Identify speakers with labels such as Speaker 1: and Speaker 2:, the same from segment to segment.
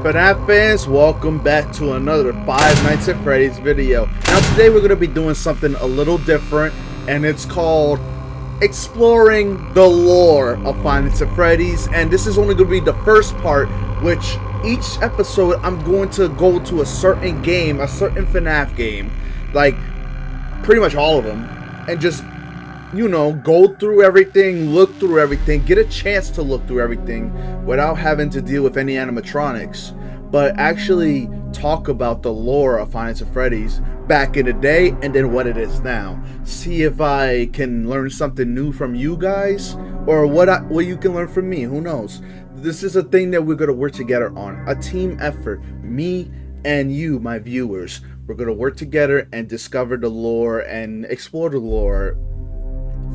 Speaker 1: FNAF fans, welcome back to another Five Nights at Freddy's video. Now today we're going to be doing something a little different, and it's called exploring the lore of Five Nights at Freddy's. And this is only going to be the first part, which each episode I'm going to go to a certain game, a certain FNAF game, like pretty much all of them, and just, you know, go through everything, look through everything, get a chance to look through everything without having to deal with any animatronics, but actually talk about the lore of Five Nights at Freddy's back in the day and then what it is now. See if I can learn something new from you guys, or what you can learn from me. Who knows? This is a thing that we're going to work together on. A team effort. Me and you, my viewers. We're going to work together and discover the lore and explore the lore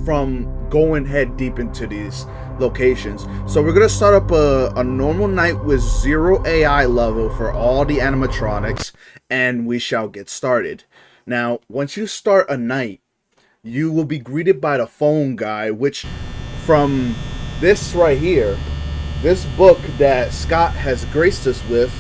Speaker 1: from going head deep into these locations. So we're gonna start up a normal night with 0 AI level for all the animatronics, and we shall get started. Now, once you start a night, you will be greeted by the phone guy, which from this right here, this book that Scott has graced us with,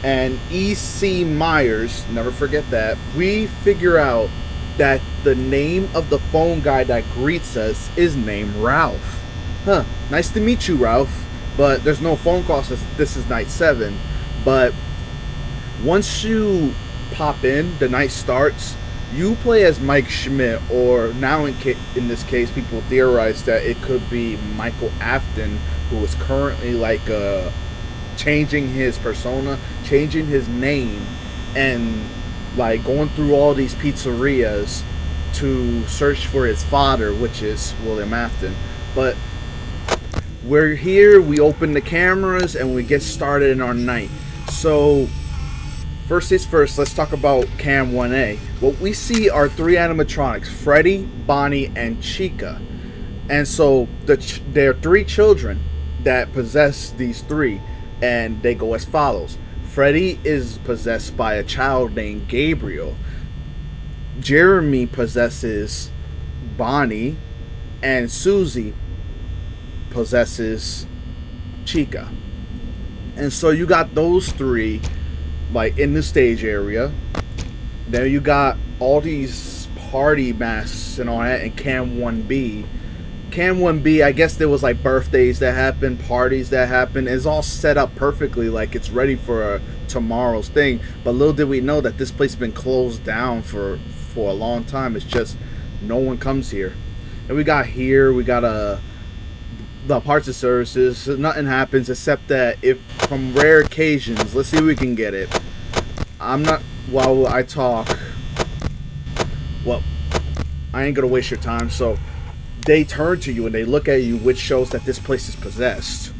Speaker 1: and E.C. Myers, never forget that, we figure out that the name of the phone guy that greets us is named Ralph. Huh, nice to meet you, Ralph. But there's no phone call since this is night 7. But once you pop in, the night starts, you play as Mike Schmidt, or now in this case, people theorize that it could be Michael Afton, who is currently like changing his persona, changing his name, and like going through all these pizzerias to search for his father, which is William Afton. But we're here, we open the cameras, and we get started in our night. So first things first, let's talk about Cam 1A. What we see are 3 animatronics: Freddy, Bonnie, and Chica. And so there are 3 children that possess these 3, and they go as follows. Freddy is possessed by a child named Gabriel. Jeremy possesses Bonnie, and Susie possesses Chica. And so you got those 3 like in the stage area. Then you got all these party masks and all that in Cam 1B. Cam 1B, I guess there was like birthdays that happened, parties that happened. It's all set up perfectly, like it's ready for tomorrow's thing. But little did we know that this place has been closed down for a long time. It's just no one comes here. And we got the parts and services. Nothing happens except that if from rare occasions, let's see if we can get it. While I talk, well, I ain't gonna waste your time. So they turn to you and they look at you, which shows that this place is possessed.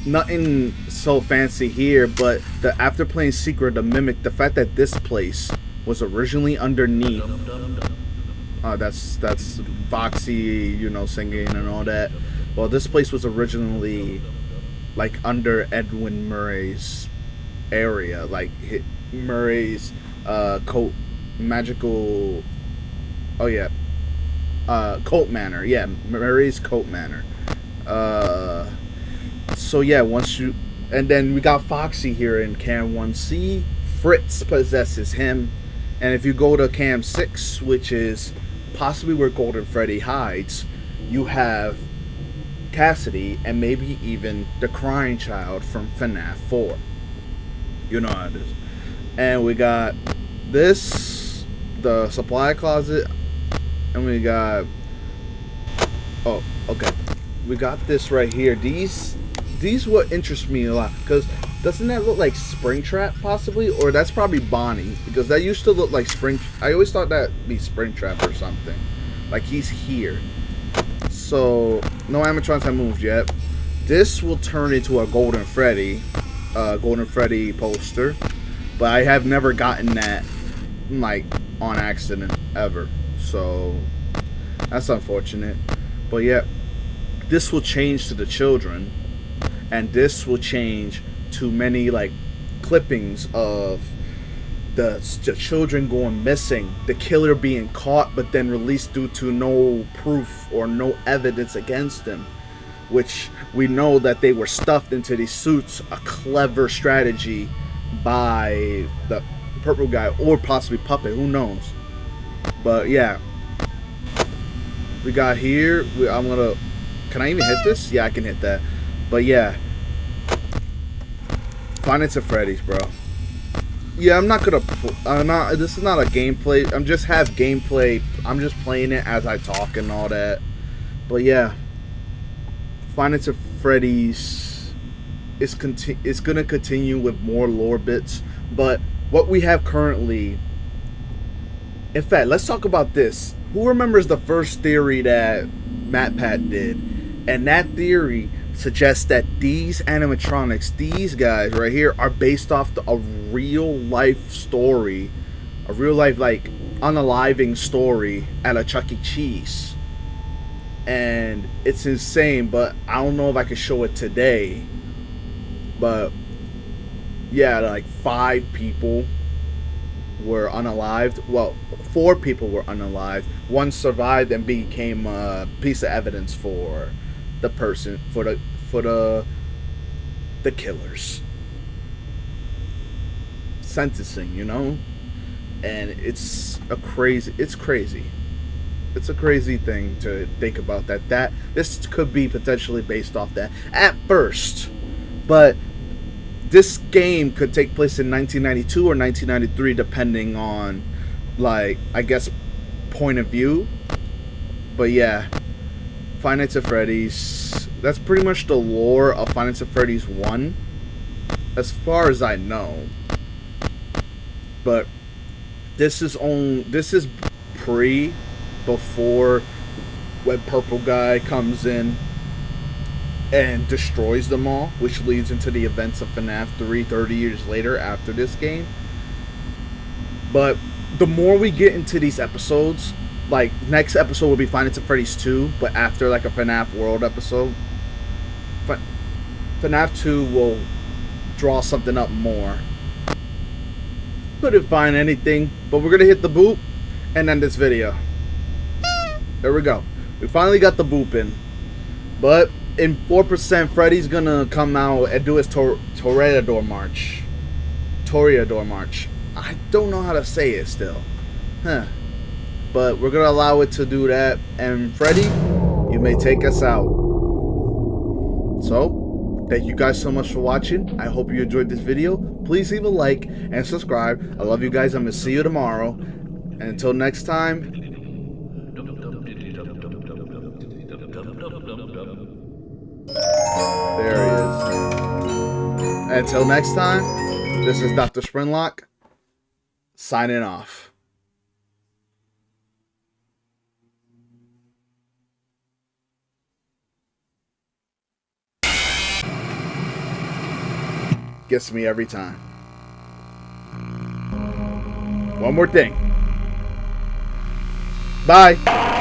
Speaker 1: Nothing so fancy here, but after playing Secret, to mimic the fact that this place was originally underneath. That's Foxy, you know, singing and all that. Well, this place was originally like under Edwin Murray's area, like Murray's coat magical. Oh yeah. Coat Manor, yeah, Murray's Coat Manor. So yeah, and then we got Foxy here in Cam 1C. Fritz possesses him, and if you go to Cam 6, which is possibly where Golden Freddy hides, you have Cassidy and maybe even the crying child from FNAF 4. You know how it is. And we got this, the supply closet. And we got, oh, okay, we got this right here. These what interest me a lot, because doesn't that look like Springtrap possibly? Or that's probably Bonnie, because that used to look like I always thought that'd be Springtrap or something. Like he's here. So no animatronics have moved yet. This will turn into a Golden Freddy poster, but I have never gotten that like on accident ever. So that's unfortunate. But yeah, this will change to the children, and this will change to many like clippings of the children going missing, the killer being caught but then released due to no proof or no evidence against him. which we know that they were stuffed into these suits, a clever strategy by the purple guy, or possibly Puppet, who knows. But yeah, we got here. I'm gonna, can I even hit this? Yeah, I can hit that. But yeah, Finance of Freddy's, bro. Yeah, I'm not gonna. This is not a gameplay. I'm just playing it as I talk and all that. But yeah, Finance of Freddy's is gonna continue with more lore bits. But what we have currently, in fact, let's talk about this. Who remembers the first theory that MatPat did? And that theory suggests that these animatronics, these guys right here, are based off a real life story, a real life, like, unaliving story at a Chuck E. Cheese. And it's insane, but I don't know if I could show it today. But yeah, like 5 people were unalived. Well, 4 people were unalived. 1 survived and became a piece of evidence for the person, for the killers. Sentencing, you know? And it's crazy. It's a crazy thing to think about, that this could be potentially based off that at first. But this game could take place in 1992 or 1993, depending on, like, I guess, point of view. But yeah, Finance of Freddy's, that's pretty much the lore of Finance of Freddy's 1, as far as I know. But this is before when Purple Guy comes in and destroys them all, which leads into the events of FNAF 3 30 years later after this game. But the more we get into these episodes, like, next episode will be Finance of Freddy's 2, but after, like, a FNAF World episode, FNAF 2 will draw something up more. Couldn't find anything, but we're gonna hit the boop and end this video. There we go. We finally got the boop in. But in 4%, Freddy's gonna come out and do his Toreador March. Toreador March. I don't know how to say it still. But we're gonna allow it to do that. And Freddy, you may take us out. So, thank you guys so much for watching. I hope you enjoyed this video. Please leave a like and subscribe. I love you guys. I'm gonna see you tomorrow. And until next time. There he is. Until next time, this is Dr. Springlock, signing off. Gets me every time. One more thing. Bye.